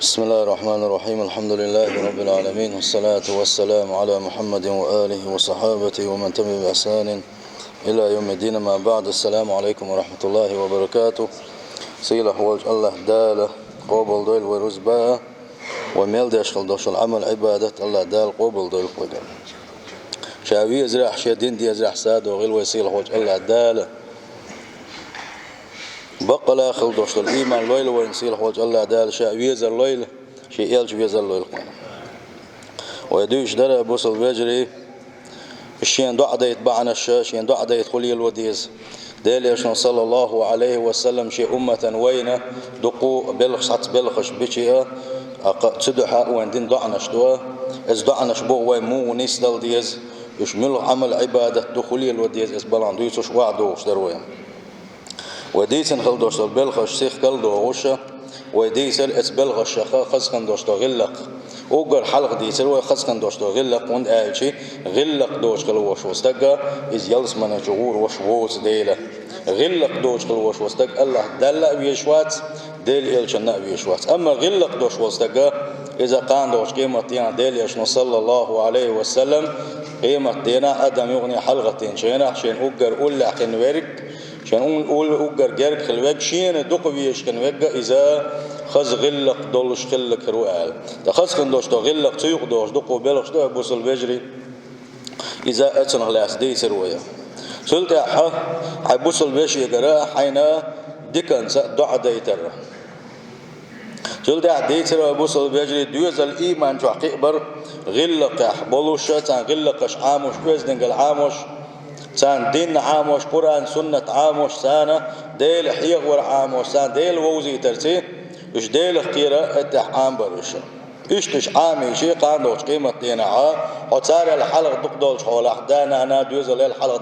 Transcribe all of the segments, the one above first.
بسم الله الرحمن الرحيم. الحمد لله رب العالمين، والصلاة والسلام على محمد وآله وصحابته ومن تبع بإحسان إلى يوم الدين. ما بعد، السلام عليكم ورحمة الله وبركاته. سيلح وجه الله داله قبل دول ورزباء وميل داشل دوشل عمل عبادة الله دال قبل دول وجل شاوي زرع شدين دي زرع ساد وغير وسيلح وجه الله داله بقلا خل دوشل الإيمان ليل وينسيلح وجه الله دال شاوي زر ليل شيء يلج بيزر ليل ويدوش درا بوصل بجري الشين دعاء يتبعنا الشين دعاء يدخلي الوديز ديليش صلى الله عليه وسلم شيء أمة وين دقو بلخص بلخش بشيء تدحى وندين دعنش دوا إز دعنش بو ويمو نسدل ديز يشمل عمل عبادة دخلي الوديز إز بلان دويسوش وعدوش دروين وديسن خل دوش بلخش سيخ كل دوغوشة وديسل إز بلخش خزخن دوش غلق وقر حلق ديسل وخزخن دوش غلق وند آيشي غلق دوش غلوش وستقى إز يلس من جغور وشووز ديله غلق دوش غلوش وستقى الله دلق بيشوات ديل إلشنا بيشوات. أما غلق دوش وستقى إذا قان دوش قيمة دينا ديل يشن صلى الله عليه وسلم قيمة دينا أدم يغني حلقتين شينا شين أقر أولا حين ورق شان أقول أقر جرك خلوق شين دقويش خلوق إذا خز غلق دولش خلق روال تخز خندوش دو غلق تيق دوش دقو بلغش دو بوصل بجري إذا أتسن غلاس دي سرويا سلت أحا حبوصل بجري قراء حين دكان دعا ديتر سلت أحا ديتر بوصل بجري دوز الإيمان جو حقيقبر غلق أحبولوش تان غلقش عاموش وزدنق العاموش سان دين عاموش قرآن سنة عاموش سانة ديل حيق ور عاموش سان ديل ووزي ترسي إش ديل اختيرا اتحام برشا إشتش عامي شي قاندوش قيمة دينا وصار الحلق دقدولش حول دانا أنا دوزل الحلق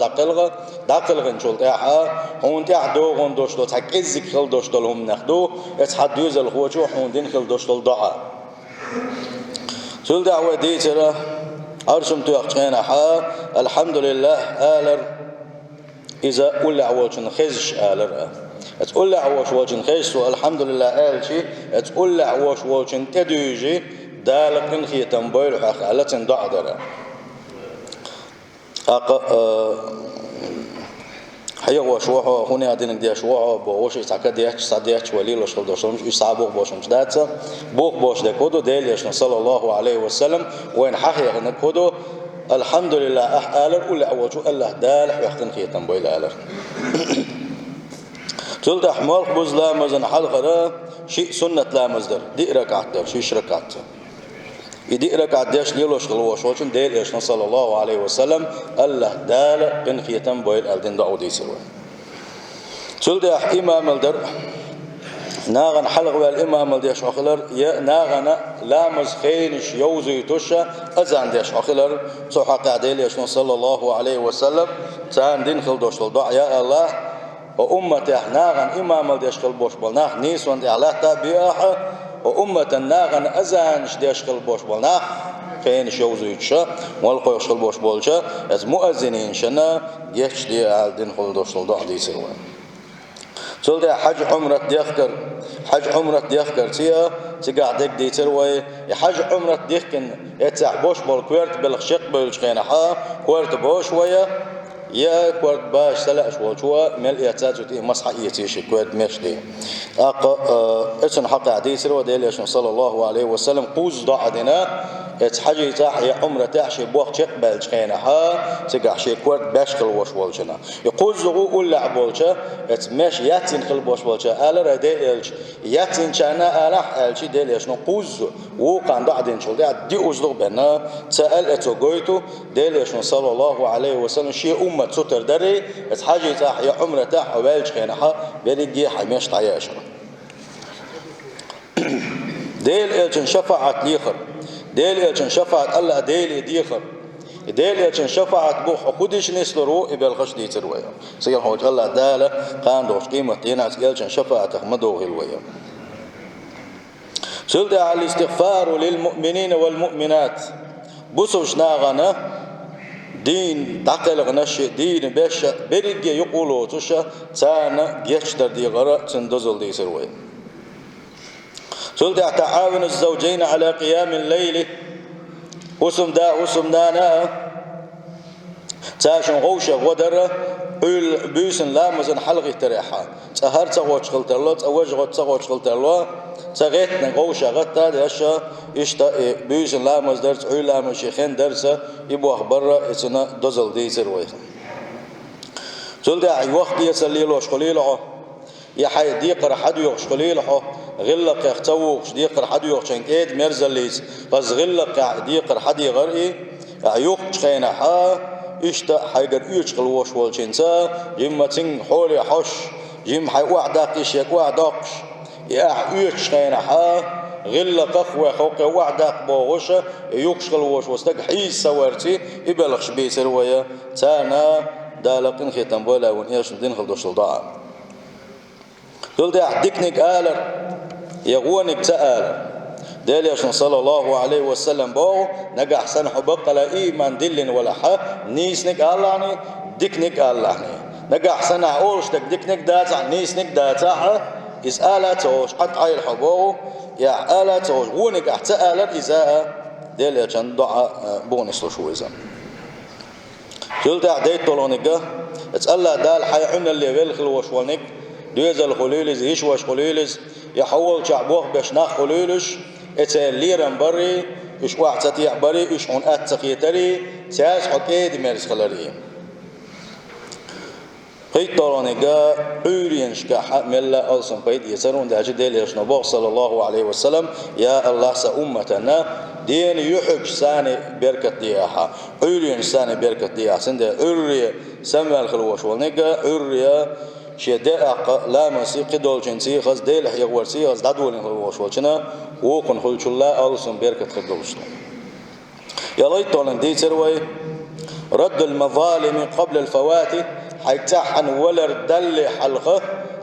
دقلغ نشولت احا هون تحدو هون دوش دو تحك إزك خل دوش دولهم نخدو اتحد دوزل خوشو هون دين خل دوش دول دعا سول دعوة دي ترى أرسم توقعين حا الحمد لله آلر إذا أولى عوجن خزش آلر أتقول عوج وجن خزش والحمد لله آلشي أتقول عوج وجن تدوجي دالك خي تنبيل حق على تندعدر حيا وشوحه هنا عندنا دي شوحه بوش يتعكديش صديش وليل وشل دوشمش يصابوه بوشمش داتsa بوق بوش ده كودو ديليش صلى الله عليه وسلم وين حقيقة نكودو الحمد لله أحالر ولا عوجو الله دال وقتن خيتن بويل آلر تلت أحمال بوز لا مزن حلقة شيء سنة لا مزدر دي ركعت شيء شركعت يدي ركعت داش ليلوش غلوش وشن ديل إيش صلى الله عليه وسلم الله دال بن خيتم بويل ألدين دعو دي سروي سلد إمام الدر ناغن حلق والإمام الديش أخلر ناغن لامز خينش يوزي تشا أزان ديش أخلر صحق ديل إيش صلى الله عليه وسلم تان دين خلدوش الدعاء يا الله وأمته ناغن إمام الديش خلبوش بالناخ نيس وند إعلاه تابعه وأمة الناغن أزانش ديش خلبوش بالناخ خينش يوزي تشا والقوش خلبوش بالشا از مؤذنين شنا جيش دي عالدين خلدوش الدعاء دي سروان سولت حج عمرة ديخكر حج عمرة ديخكر تقعدك دي تروي حج عمرة ديخكن يتسع بوش بالكويرت بالخشق بالشقينحا كويرت بوش ويا يا كويرت باش سلاش والشوا مل يتساجو تي مصحى يتيش كويرت مش دي اتن حق عدي تروي ديليش صلى الله عليه وسلم قوز ضعدنا اتحجي تاح عمرة تحشي بوق شق بالشقينحا تقعشي كويرت باشكل وش والجنا يقول زغو ولا عبولشا اتمش ياتين خل بوش والجا آلر ديلش ياتين شانا آلح آلشي ديلش نقوز وقان بعدين شو دي أزلق بنا تسأل اتوقيتو ديلش صلى الله عليه وسلم شيء أمة ستر دري اتحجي تاح عمرة تاح بالشقينحا بريجي حميش تعيش ديل إلشن شفاعة ليخر ديل إلشن شفاعة الله ديل ديخر ديل إلشن شفاعة بوح خدش نسلرو إبل خش دي ترويا سيل حوج الله دالة قان دوش قيمة ديناس إلشن شفاعة مدوغ الويا سلد على الاستغفار للمؤمنين والمؤمنات بوسوش ناغنا دين تقل غنش دين بش بريج يقولوا تشا تانا جيشتر دي غرا تندزل دي سرويا سلت تعاون الزوجين على قيام الليل وسم دانا تاشن غوشة غدرة بيسن لامزن حلقي تريحا تهر تغوش خلترلو تغوش خلترلو تغيتنا غوشة غتا داشا إشتا بيسن لامز درس لامز شيخين درسة يبو أخبرة إسنا دوزل ديسر ويخ سلت وقت يسليلو شخليلو يحي ديقر حد يوشخليلو غلق يختوش ديقر حد يوشن كيد مرزليس بس غلق ديقر حد يغرئي يوخش خينا حا إشتا حيقر يوشخل وش والجنسا جيم تين حولي حش جيم حي وعداقش يك وعداقش يا يوش خينا حا غلق أخوة خوق وعداق بوغش يوشخل وش وستك حيس سوارتي يبلغش بيسر ويا تانا دالقن ختم بولا ونياش ندين خلدوش الضاع قلت أحدكنك آلر يغونك تآلر داليش صلى الله عليه وسلم بو نجح سن حبق لا إيمان دلن ولا حا نيسنك آلعني دكنك آلعني نجح سن أولش دكنك داتع نيسنك داتع إس آلاتوش حتى عيل حبو يا آلاتوش ونك أحتآلر إذا داليش دعاء بونس لشو إذا قلت أحديت طولونك اتسأل دال حيحن اللي بالخل وشوالنك دوز الخليلز هيش واش خليلز يحول شعبوه بشناخ خليلش اتساليرن بري ايش واحتتي بري ايش عن اتقيتري ساس حكيد مرس خلري قيت طرانجا عورينش كحمل ألسن قيد يسرون داج ديل نبوغ صلى الله عليه وسلم يا الله سأمتنا دين يحج ساني بركة دياها عورينش ساني بركة دياها سند عوري سمع الخلوش والنجا عوري شداء لا مسي قدول جنسي خز ديل حيغورسي خز دادولين خلوش والشنا وكن خلش الله ألسن بركة خدوشنا يا ليت طالن دي سروي رد المظالم قبل الفوات حيتحن ولر دل حلقه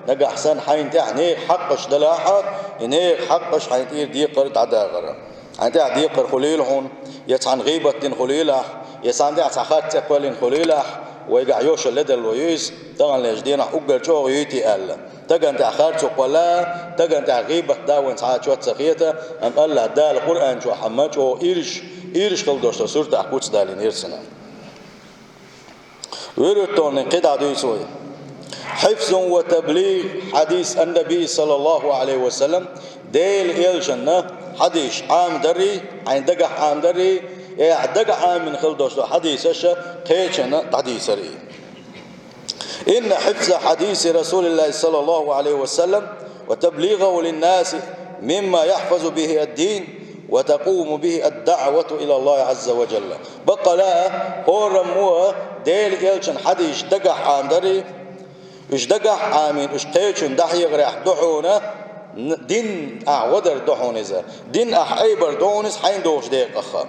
نجا حسن حين تعني حقش دلاحه إنه حقش حين تير ديقر تعداغر حين تير ديقر خليلهن يتعن غيبة دين خليله يسان دي تعخات تقولين خليله ويقع يوش اللدل ويس طبعا لجدين أقل شو يتي ألا تجن تعخات تقولا تجن تعغيبة داون ساعات شو تسخيته أم الله دال القرآن شو حمد شو إيرش خلدوش سورة أحكوت دالين إرسنا ويرتون قطع دويسوي حفظ وتبليغ حديث النبي صلى الله عليه وسلم ديل إلجنة حديث عام دري عين دقح عام دري دقح عام من خلدوش حديث أشا قيتشنا حديث ري إن حفظ حديث رسول الله صلى الله عليه وسلم وتبليغه للناس مما يحفظ به الدين وتقوم به الدعوة إلى الله عز وجل بقى لا هو رموه ديل إلشن حديش دقح عامدري إش دقح عامين إش قيتشن دحي غريح دحونا دين أعودر دحونيزا دين أحيبر دونيز حين دوش ديق أخا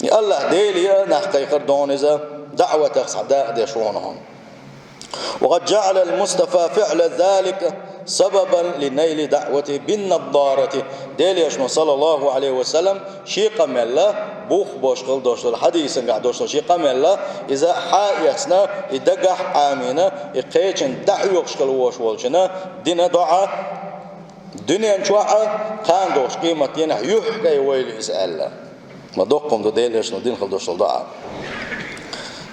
الله ديل يا نحقيقر دونيزا دعوة أخصداء ديشونهم وقد جعل المصطفى فعل ذلك سببا لنيل دعوته بالنظارة ديل يشمو صلى الله عليه وسلم شي قملا بوخ بوش قل دوش الحديث قاعد دوش شي قملا إذا حايتنا يدقح آمنا يقيتشن دعوش قل وش والشنا دين دعاء دنيا نشوعة كان دوش قيمة ينح يحكي ويلي إسأل ما دوقكم دو ديل يشنو دين قل دوش الدعاء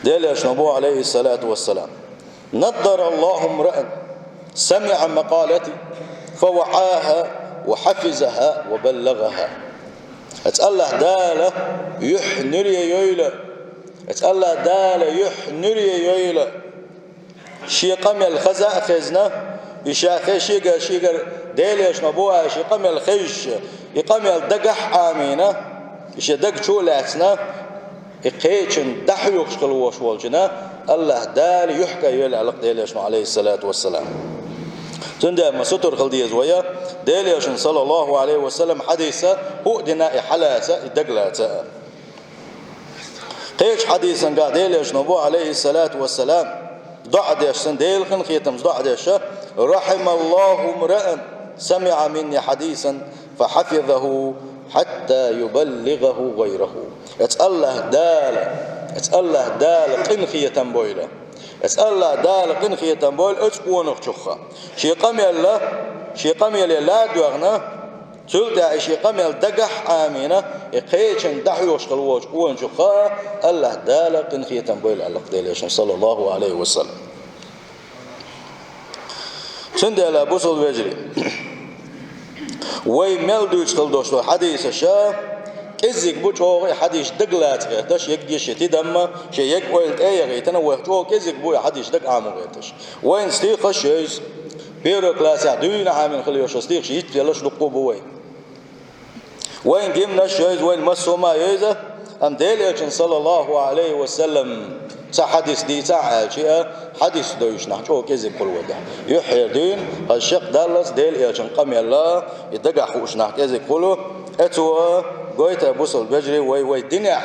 ديل يشنو عليه الصلاة والسلام نضر الله امرأ سمع مقالتي فوعاها وحفظها وبلغها اتسأله دالة يحنري يويلة اتسأله دالة يحنري يويلة شي قمي الخزاء خزنا يشاخي شيقر ديليش نبوها شي قمي الخيش يقمي الدقح آمينة يشي دق شولاتنا يقيتشن دحيوكش قلوش والجنا الله دال يحكى يولي على ديليش عليه الصلاة والسلام تندى ما ستر خلديز ويا ديليش صلى الله عليه وسلم حديثة هو دناء حلاسة الدقلاتة قيش حديثا قال ديليش نبو عليه الصلاة والسلام ضع ديش سنديل خن خيتم ضع ديش رحم الله امرأ سمع مني حديثا فحفظه حتى يبلغه غيره اتسأله دال قنخية تنبويلة اتسأله دال قنخية تنبويل اتقونخ شخة شي قمي الله لا دوغنا سلت عيشي قمل دقح آمينة قيشن دحيوش قلوش وانشقا الله دالة قنخية بويل الله قديليش صلى الله عليه وسلم سند على بوصل وجري وي ملدوش قلدوش حديث الشاه كزيك بوشو حديث دقلات غيتش يجيش تدم شيء يقولت ايه غيتنا وجو كزيك بو حديث دق عام غيتش وين استيق شيء بيرو كلاس دون عام خليوش استيق شيء يلاش نقوب وين جمنا شيء وين مسوا ما يزه ام ديليش صلى الله عليه وسلم حديث دي شيء حديث دويش نحشو كزيك كل وده يحيى دين الشق دالس ديليش قم الله يدقع خوش نح كزيك كله اتوا قويت بوصل بجري وي الدنيا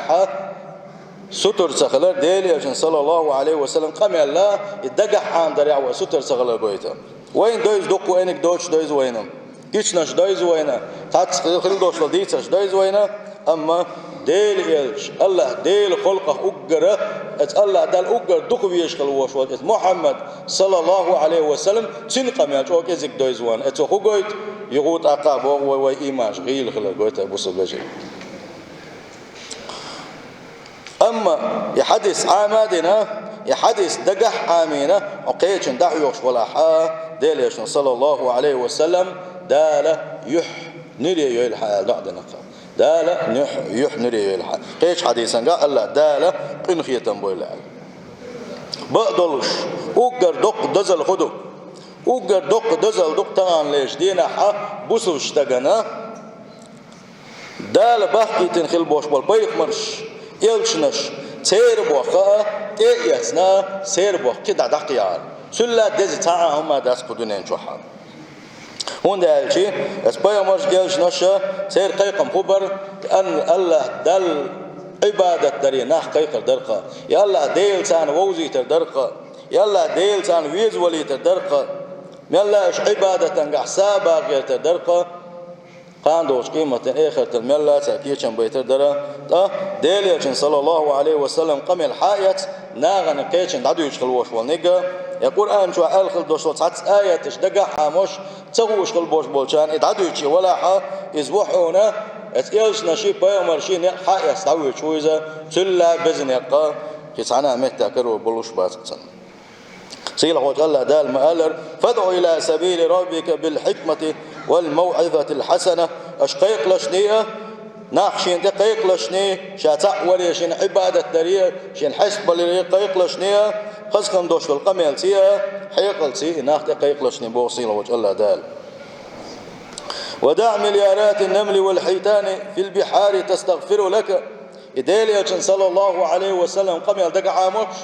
ستر سخلر ديلي صلى الله عليه وسلم قام الله يدقح عن دريع وستر سخلر قويت وين دويز دق وينك دوش دويز وينم كيشناش دويز وينا تاتس خلل دوش لديتش دويز وينا اما ديل الله ديل خلقه أجره الله دال أجر دق بيشكل وشوات محمد صلى الله عليه وسلم تنقم يا شو كذا دويز وان اتو قويت يغوت عقاب وي إيماج غيل خلل قويت أبو سبجي أما يحدث عامدنا يحدث دقح آمينة وقيتش دعيوش ولا حا ديليش صلى الله عليه وسلم دال يح نري يلحق دعنا دال يح نري يلحق قيتش حديثا قال الله دال قنخية بويل بقدلش أجر دق دزل خدو أجر دق دزل دق تان ليش دينا حا بوسوش تجنا دال بحكي تنخل بوش بالبيق مرش يلشنش سير بوخا تيأسنا سير بوخ كده دقيار سلا دز تعاهم ما داس كدونين شوحا هون ده شيء اسبايا مرش يلشنش سير قيقم خبر أن الله دل عبادة دري نح قيقر درقة يا الله ديل سان ووزي تردرقة يا الله ديل سان ويز ولي تردرقة يا الله إيش عبادة نجح حسابا غير تردرقة قاندوش قيمة آخر تلميلا تأكيد بيتر درا ديليش صلى الله عليه وسلم قم الحائط ناغن قيتش دعدو يشغل وش والنجا يقول أن شو ألخل دوش وتعت آية تشدقع حاموش تغوش قلبوش بولشان يدعدو يشي ولا حا يزوحونا اتقلش نشي بايمر شي حائط دعوي شويزة تلا بزن يقا كيسعنا مهتا كرو بلوش باسكتن سيلا قوت الله دال مآلر فادعو إلى سبيل ربك بالحكمة والموعظة الحسنة أشقيق لشنية ناخشين دقيق لشنية شاتع وليشين عبادة دريه شين حسب لقيق لشنية خزقن دوش القميل تيه حيقل تيه ناخ دقيق لشنية بوصيلة وجه الله دال ودع مليارات النمل والحيتان في البحار تستغفر لك إدالية صلى الله عليه وسلم قميل دقع عاموش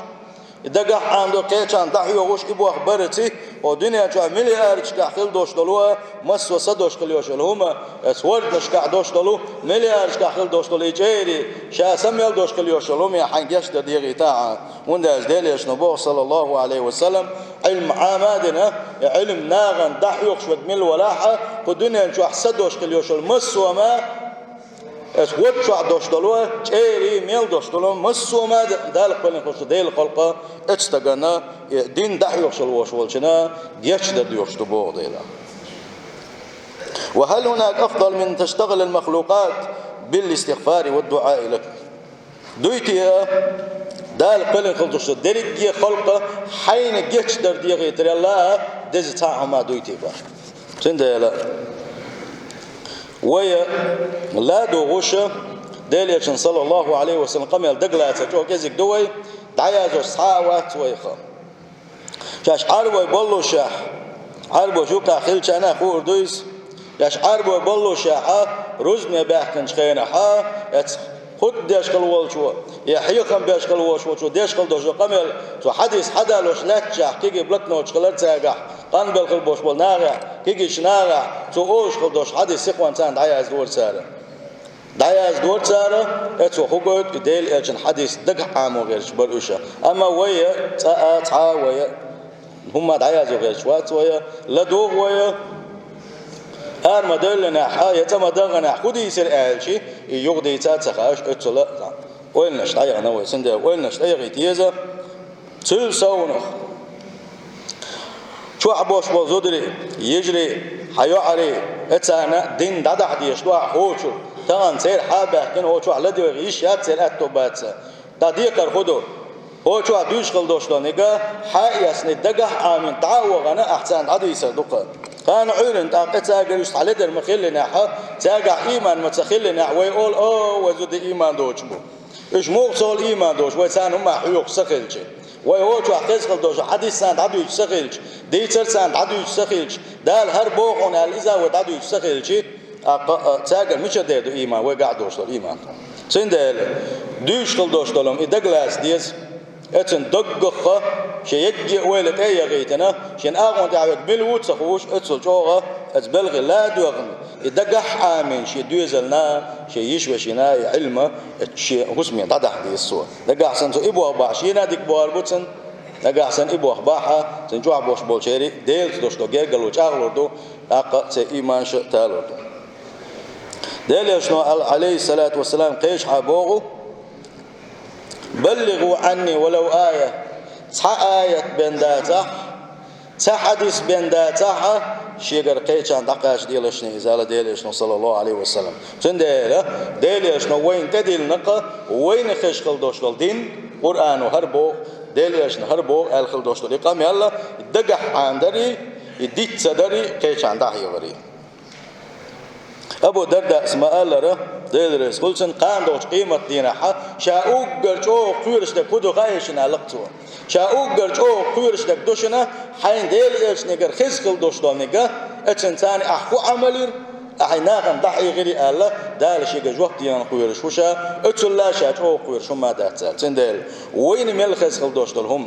دقع عنده قيتشان دحيو وش إبو أخبرتي ودنيا جا مليار شكا خل دوش دلوه مس وصدوش خليوش الهما اسورد نشكا دوش دلو مليار شكا خل دوش دلو يجيري شا سميل دوش خليوش الهما يا حنجش ديغي تاعا وندا ازداليش نبوه صلى الله عليه وسلم علم عامادنا علم ناغن دحيو شوت مل ولاحة ودنيا جا حسدوش خليوش المس وما اسود شو دوش دلوه تيري ميل دوش دلوه مسو ما دالك بلن خش ديل خلقه اتستغنا دين دحيوش الوش والشنا يشدد يشتبو ديلا وهل هناك أفضل من تشتغل المخلوقات بالاستغفار والدعاء لك دويتي دالك بلن خلقش دريجي خلقه حين جيش در ديغي تري الله دز تاعما دويتي با سندلا ويا لا دوغوشة ديليش صلى الله عليه وسلم قميل دقلات جو كزيك دوي دعيازو صحاوات ويخا شاش عربو يبولو شاح عربو شوكا خيل شانا خور دويس شاش عربو يبولو شاحا رزمي باحكن شخينا حا خد ديشكل والشو يحيقا بيشكل والشو ديشكل دوشو قميل تو حديث حدا لوش لاتشاح كيجي بلتنا وشكلات ساقح قان بالخل بوش بول ناغع كيجيش ناغع تو اوش خدوش حديث سيقوان تان دعياز دور سارة دعياز دور سارة اتو خوغوت ديل اجن حديث دق عامو غيرش بالوشا اما ويا تا ويا هما دعيازو غيرش وات ويا لدوغ ويا هار مدلنا حا يتم دغنا خدي يسر اهلشي يغدي تاتخاش اتو لا ويلنش دعيا نوي سنده ويلنش دعيا تيزا تل سونخ شو عبوش وزودري يجري حيعري اتانا دين دادح ديشوا هوشو تان سير حابه كن هوشو على دي غيش يات سير اتوبات تديقر خدو هوشو دوش خلدوشلونيغا حايس ندغح امين تعوغنا احسن عدو يصدق كان عيرن تاقتا غيش على در مخلنا تاقع ايمان متخلنا ويقول وزود ايمان دوشبو ايش موصل ايمان دوش ويسان هم حيوق سخلش ويهوشو حقيس خلدوش حديث سان عدو يسخلش ديتر سان عدو يسخلش دال هر بوخون الإذا ودعو يسخلش تاقل مش ديدو إيمان وقع دوشتول إيمان سندل دوش خلدوشتولم إدقلاس ديز اتن دقخة شي يجي ويلت اي غيتنا شين اغون دعوك بالوت سخوش اتسل جوغة اتبلغ لا دوغن يدقح آمين شي دوزلنا شي يشوشنا علمه شي هسمي ضدح دي الصور دقح سنتو ابو أخباح شينا ديك بوار بوتسن دقح سن ابو أخباحة سنجوع بوش بولشيري ديل دوشتو جيرقلو جاغلوردو اقا سي ايمان شتالوردو ديل يشنو عليه الصلاة والسلام قيش حابوغو بلغوا عني ولو آية آية بنداتها حديث بنداتها شيغر قيشان دقاش ديلشني إزالة ديلشنو صلى الله عليه وسلم سنديلا ديلشنو وين تديل نقا وين خش خلدوشل دين قرآن وهربو ديلشنو هربو الخلدوشل يقام يلا دقح عندري يديت صدري قيشان دحي وري أبو درداء اسمه الله ديدرس قلسن قام دوش قيمة دينها شاوق جرجو قيرش دك كودو غايشنا لقتو شاوق جرجو قيرش دك دوشنا حين ديل إيش نجر خزقل دوش دونيجا اتن ثاني أحكو عملير أحيناهم ضحي غيري الله دال شيء جوه ديان قيرش وشا اتن لا شاو قيرش ما داتل تندل وين مل خزقل دوش دلهم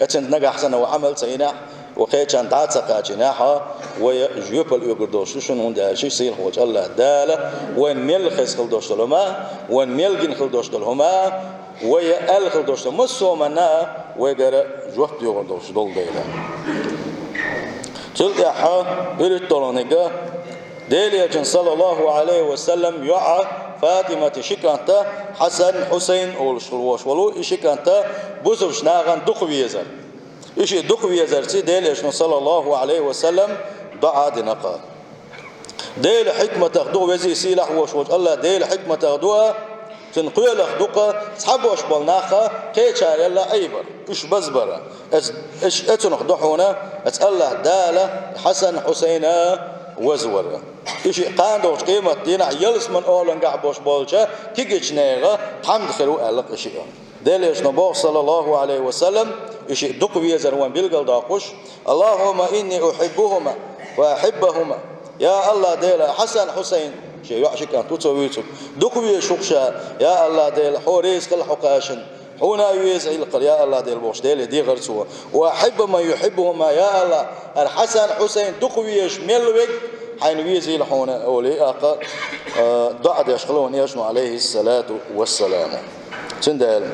اتن نجح حسنا وعمل سينا وقيتشان تعتقى جناحها ويجيب اليوغردوش شنو عنده شيء يصير هو الله داله وين ميل خس خلدوش لهما وين ميل جن خلدوش لهما ويال خلدوش مسومنا ويجر جوه اليوغردوش دول ديلا تلقى ح بريتولونيجا ديليا صلى الله عليه وسلم يعى فاطمة شكانتا حسن حسين أولشلوش ولو شكانتا بوزوش ناغن دقويزر إيش دقوي زرتي ديل إيشنا صلى الله عليه وسلم دعاء دنقا ديل حكمة تخدو وزي سيلح وشوج الله ديل حكمة تخدوها تنقيل خدوقا صحبوش بالناخا كيشا يلا أيبر إيش بزبرة إيش أتنخدوحونا الله دالة حسن حسين وزورة إيش قاندوش قيمة دينا يلس من أولن قعبوش بولشا كيجيش نيغا حمد خلو ألق إشيء ديل إيشنا بوغ صلى الله عليه وسلم إيش دقوي زروان بالقل داقوش اللهم إني أحبهما وأحبهما يا الله ديلا حسن حسين شيء يعشق أن تتويتم دقوي شقشا يا الله ديلا حوريس كل حقاشن هنا يوزع القر يا الله ديل بوش ديل دي غرسوا وأحب ما يحبهما يا الله الحسن حسين دقوي ملوك حين يوزع الحونا أولي أقا ضعد يشغلون يشنو عليه الصلاة والسلام تندل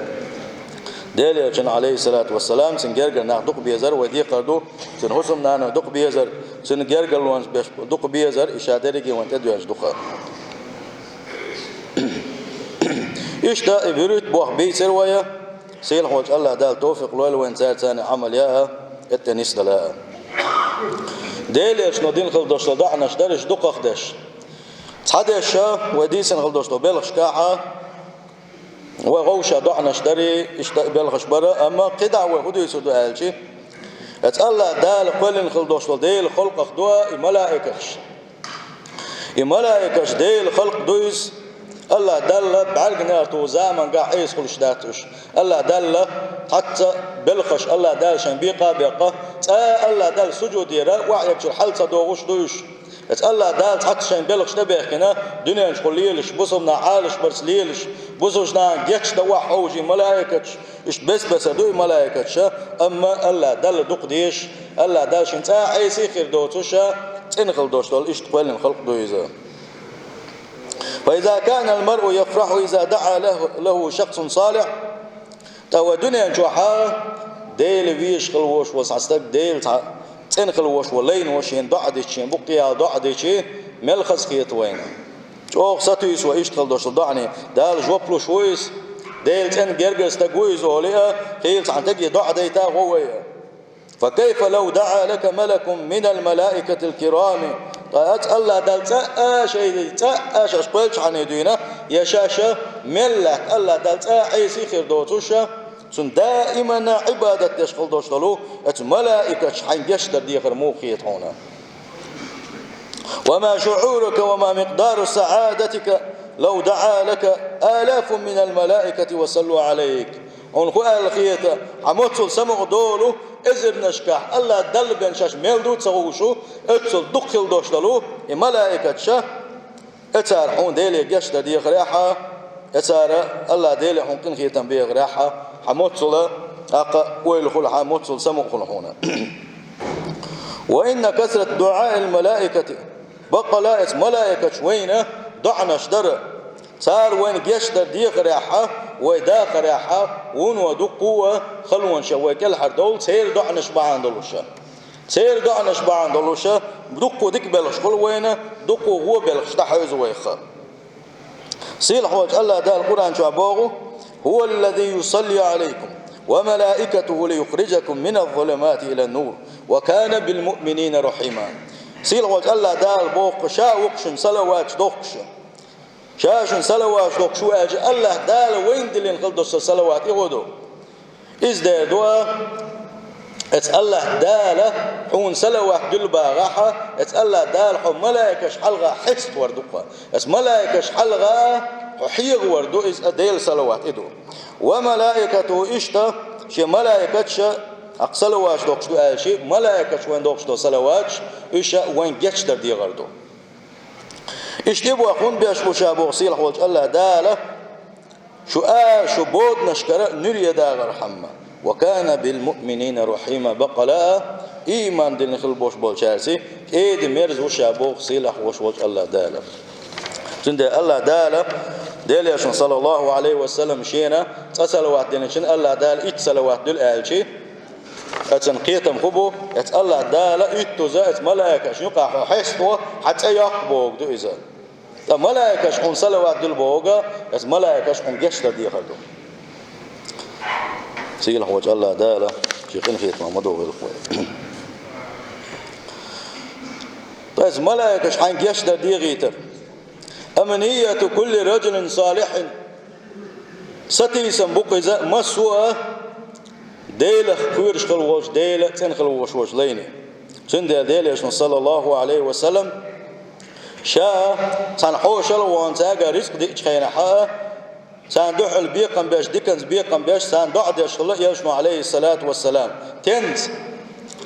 ديل يجن عليه الصلاة والسلام سنجرجر ناخدق بيزر ودي قردو سنحسم نانا دق بيزر سنجرجر لونش دق بيزر إشادريجي وانت دوش دقة إيش دا إبريت بوح بيسر ويا سيل خوش الله دال توفيق لول وين زار ثاني عمل ياها التنس دلا ديل يجن دين خلدوش لضعنا شدرش دقة خدش تحدش ودي سن خلدوش بلغش كاحة وغوشة دعنا اشتري بلغش برا أما قدع وهدو يسودو هالشي الله دال قلن خلدوش ديل خلق خدوها ملائكش ديل خلق دويس الله دل بعرقنا توزامن قاحيس خلش داتوش الله دل حتى بلخش الله دل شنبيقة بيقة الله دل سجود يرى وعيك الحل صدوغش دوش الله دال حتى شين بلغش نبيخنا دنيا نشقليلش بصمنا عالش برسليلش بصوجنا جيتش دوا حوجي ملائكتش إيش بس دوي ملائكتش أما الله دال دق ديش الله دال شين عيسي خير دوتوشا تنخل دوش دول إيش تقول خلق دويزا فإذا كان المرء يفرح إذا دعا له شخص صالح تو دنيا نشوحا ديل فيش خلوش وسعستك ديل تنخل وش ولين وشين ضعدتشين بقيا ضعدتشي ملخص خيط وين شوخ ساتويس ويشتغل دوش ضعني دال جوبلو شويس ديل تن جرجس تقويز وليها خيلت عن تجي ضعديتا غوية فكيف لو دعا لك ملك من الملائكة الكرام قالت الله دل شيء أش قلت عن يدينا يشاشة ملة الله دل عيسى خير دوتوشة سن دائما عبادة يشغل دوشتلو ات ملائكة حنجشتر دي خير موخيت هنا وما شعورك وما مقدار سعادتك لو دعا لك آلاف من الملائكة وصلوا عليك ونخو الخيطة عموتل سمع دولو إزر نشكح الله دل بين شاش ميلدو تسوشو اتسل دخل دوشتلو الملائكة شا اتار حون ديلي قشت دي غريحة اتار الله ديلي حون كن خيطا بي غريحة عموتل أقا ويلخل عموتل سمع خلحونا وإن كثرة دعاء الملائكة بقى لا ملائكة شوينة دعنا شدر صار وين جشتر دي غريحة ويدا غريحة ون ودقوة خلون شوي كل حردول سير دعنا شبعان دولوشة سير دعنا شبعان دولوشة دقو ديك بلش كل وينه دقو هو بلش تحوز ويخا سيل حوج الله ده القرآن شعبوه هو الذي يصلي عليكم وملائكته ليخرجكم من الظلمات إلى النور وكان بالمؤمنين رحيما سيل حوج الله ده البوق شاوقشن صلوات دوقشن شاشن صلوات دوق شو أجي الله دال وين دلين خلدوس صلوات يغدو إز دوا ات الله دال حون صلوات جلبا غاحة ات الله دال حون ملائكة حلغة حست وردقة ات ملائكة حلغة حيغ وردو إز ديل صلوات إدو وملائكته إشتا شي ملائكة شا أقصلوات دوق شو أجي ملائكة وين دوق شو صلوات إشا وين جتشتر دي غردو اشتبوا أخون بيش مشابه صيلح وجه الله داله شو بود نشكر نري داغر حما وكان بالمؤمنين رحيما بقلاء إيمان دين خلبوش بولشارسي إيد ميرز وشابه صيلح وجه الله داله تند الله داله دال يشن صلى الله عليه وسلم شينا تصلوات دين شن الله دال إت صلوات دل آلشي أتنقيتم خبو أت الله داله إتوزا أت ملائكة شنو قاحوا حسوا حتى يقبوك دو إذا ملائكة شحون صلوات دل بوغا أت ملائكة شحون جشتر دي خلدو سيلح وجه الله داله شيخين خيط محمد وغير طيب ملائكة شحون جشتر دي غيتر أمنية كل رجل صالح ستيسم بقزة مسوى ديل خيرش خلوش ديل تنخلوش وش ليني سند ديل يشن صلى الله عليه وسلم شا تنحوش الوان تاجا رزق ديك خينا حا سندحل بيقم باش ديكنز بيقم باش سندعد يشن عليه الصلاة والسلام تنس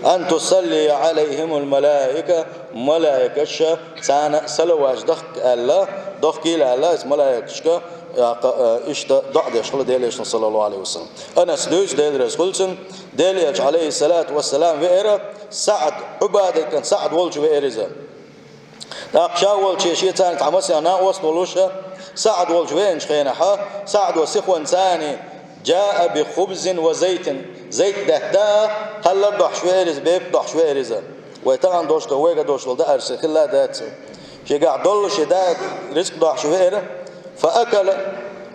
أن تصلي عليهم الملائكة ملائكة شا سان سلواج دخ الله دخ كيل الله اسم ملائكة إشتا ضعد يشغل ديليش صلى الله عليه وسلم أنا سدوش ديل رسولسن ديليش عليه الصلاة والسلام وإيرا سعد عبادة كان سعد ولش وإيرزا ناقشا ولش شيء ثاني تعمسي أنا وصلوشة سعد ولش وين شخينها سعد وسخوان ثاني جاء بخبز وزيت زيت ده خلى ضح شويرز بيب ضح شويرزا ويتغن دوشته ويجا دوشته ده أرسل خلا ده شيء قاعد دلش ده رزق ضح شويره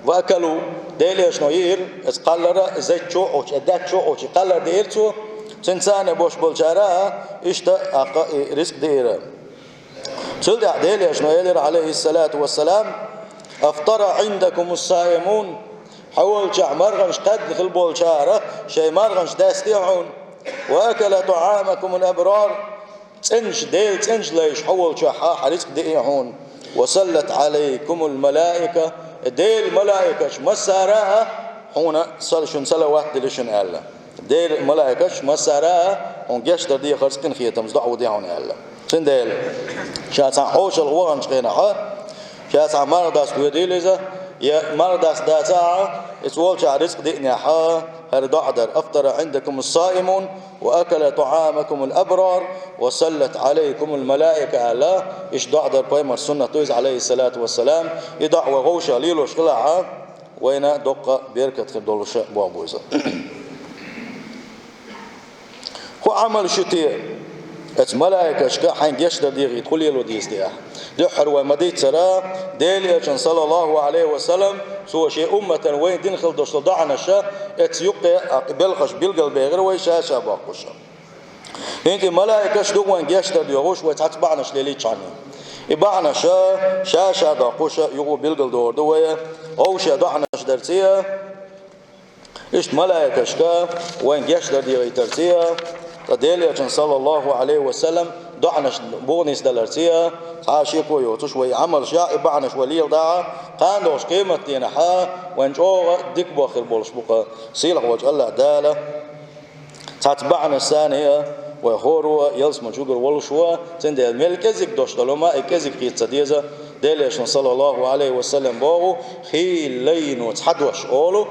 وأكلوا ديليش نوير قالر زيت شو أو أدات شو أو قالر ديرتو تنسان بوش بولشارا إشتا رزق ديره تلد ديليش نوير عليه الصلاة والسلام أفطر عندكم الصائمون حول شع مرغنش قد في بولشارا شيء مرغنش داستيعون وأكل طعامكم الأبرار تنش ديل تنش ليش حول شع رزق ديعون وصلت عليكم الملائكة ديل ملائكة مسارها هنا صلشون صلوات دلشون الله ديل ملائكة مسارها هون جشتر دي خرسكن خيتم زدعوا ديعون الله سن ديل شاتان حوش الوغن شقينها شاتان مرداس وديلزة يا مرداس داتا اسوال رزق دينها هردعدر أفطر عندكم الصائمون وأكل طعامكم الأبرار وصلت عليكم الملائكة الله إيش دعدر بيمر سنة تويز عليه الصلاة والسلام يدع وغوشة ليلوش خلعها وين دقة بيركة خدولوش بوابوزة هو عمل شتير ات ملائكة شكا حين يشتر ديغي تقول يلو ديس ديها دحر ومديت سرا ديلي أجن صلى الله عليه وسلم سوى شيء أمة وين دين خلدوش لضعنا شا ات يقى بلغش بلغل بيغر ويشا شا باقوشا انت ملائكة شدوان جشتر ديوش وتتبعنش ليلي تشاني إبعنش شاشة داقوش يغو بيلقل دور دوية أو شدعنش درسية إشت ملائكة شكا وين جشتر ديوي ترسية تديلي صلى الله عليه وسلم دعنش بونيس دلرسية حاشيكو يوتش وي عمل شاء إبعنش وليل داعا قاندوش قيمة دينحا وين جوغ ديك باخر بولش بقى سيلح وجه الله دالة تتبعنا الثانية ويخوروا يلسمو جوجر ولشوا تند الملكزك دوش دلوما إكزك قيت صديزة ديليش صلى الله عليه وسلم بوغو خي لينو تحدوش أولو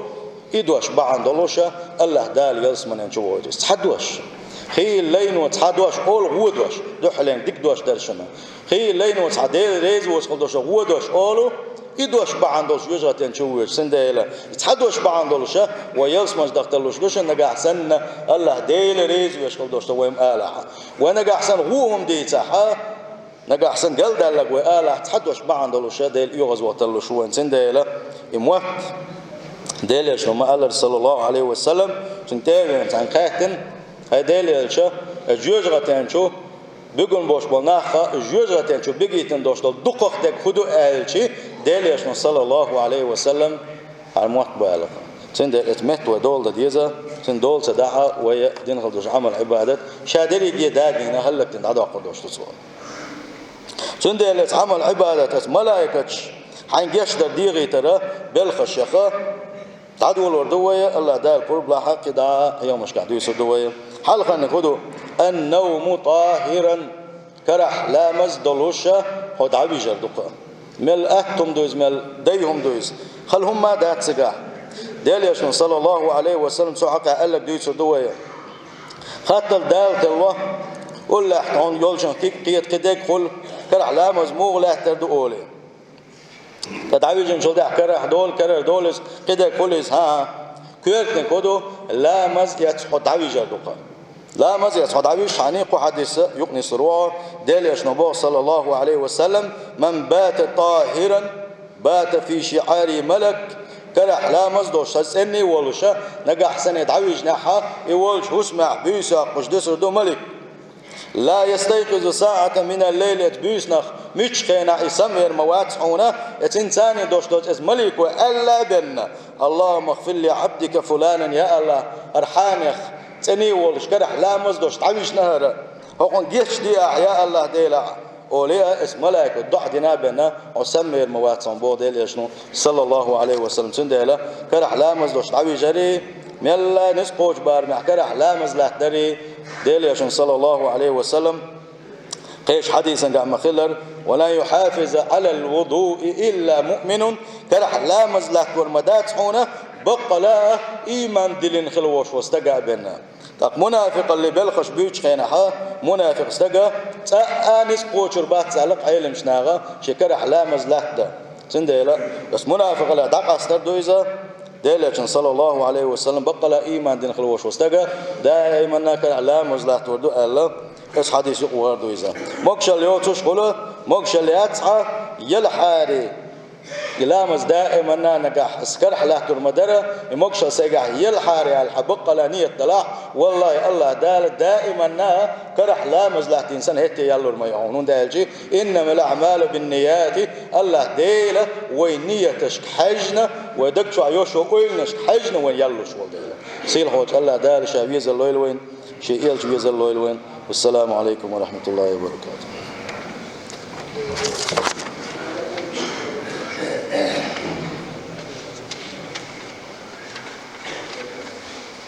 إدوش بعن دلوشا الله دال يلسمو ننجو وجه تحدوش خي لينو تحدوش أول غودوش دوحلين ديك دوش درشنا خي لينو تحديل ريز وسخل دوش غودوش أولو إدوش بعندوش يجرتين شويش سنديلا يتحدوش بعندوشة ويلسمج دختلوش دوش نجح سن الله ديل ريز ويشكل دوش تويم آلها ونجح سن غوهم ديتها نجح سن قل دلك وآله تحدوش بعندوشة ديل يغز وتلوش وين سنديلا إموت ديل يشلو ما الله صلى الله عليه وسلم سنتين عن قاتن هاي ديل يلشة يجرتين شو بيقول باش بالناخا جوجرتين شو بيجيتن دوشتل دقق دك خدو أهلشي دليش صلى الله عليه وسلم الموت بالغ سند اتمت ودول ديزا سند دول سدعة ويدين خلدوش عمل عبادة شادري دي داقينا هلك تندعو قدوش تصور سند عمل عبادة ملائكة حين يشتر ديغي ترى بالخشيخة تعدوا الوردوية الله دال قرب لا حق دعاء يوم مش قاعد يسدوية حلقة نقولوا النوم طاهرا كرح لا مزدلوشة خد عبي جردقة مل أهتم دوز مل ديهم دوز خلهم ما دات سجاه ديل صلى الله عليه وسلم سوحك قال لك دوز سدوية خاطر دال الله قل له عن يولشن قيت قدك قل كرح لا مزموغ لا تردقولي تدعوي جن شو ده كره دولس كده كوليس ها كيرتن كودو لا مز يتحط عوي جردوقا لا مز يتحط عوي شانيق حديث يقني سروع دليش نبوه صلى الله عليه وسلم من بات طاهرا بات في شعار ملك كرح لا مز دوش سني ولشا نجح سنة دعوي جناحها يولش هسمع بيسا قشدس ردو ملك لا يستيقظ ساعة من الليل بيسنخ مش خينا يسمير مواتحونا اتنساني دوش دوش اس ملك وألا بنا اللهم اغفر لي عبدك فلانا يا الله أرحانيخ تني ولش كرح لا مزدوش تعويش نهر هقون جيش دي يا الله ديلا أولياء اسم ملائكة الضح دينا بنا وسمير مواتحون بو ديل يشنو صلى الله عليه وسلم سنديلا كرح لا مزدوش تعويش جري ميلا نسقوش بار محكرح لا مزلات دري ديل يشنو صلى الله عليه وسلم قيش حديثا قام خلر ولا يحافظ على الوضوء إلا مؤمن كرح لا مزلات ورمدات حونه بقى لا إيمان دلين خلوش واستقع بنا تاق منافق اللي بلخش بيوش خينها منافق استقع تأنس قوشر بات سالق عيلم شناغا شكرح لا مزلات ده سنديلا بس منافق اللي دقا استردو إذا ديلة صلى الله عليه وسلم بقى لا إيمان دلين خلوش واستقع دائما ناكرح لا مزلات وردو ألا اس حديث يقول دويزا مكشل يوتش قوله مكشل ياتحا يلحاري يلامز دائما نجح اسكرح له ترمدره مكشل سيجح يلحاري على الحبق لانية طلاح والله الله دائما كرح لامز له تنسان هتي يلور ما يعونون دالجي انما الاعمال بالنيات الله ديله وينيتش حجنا ودكتو عيوشو قيلنش حجنا وين يلوش والديله سيل خوت الله دال شابيز الليل وين شيء يلج بيز الليل وين والسلام عليكم ورحمة الله وبركاته.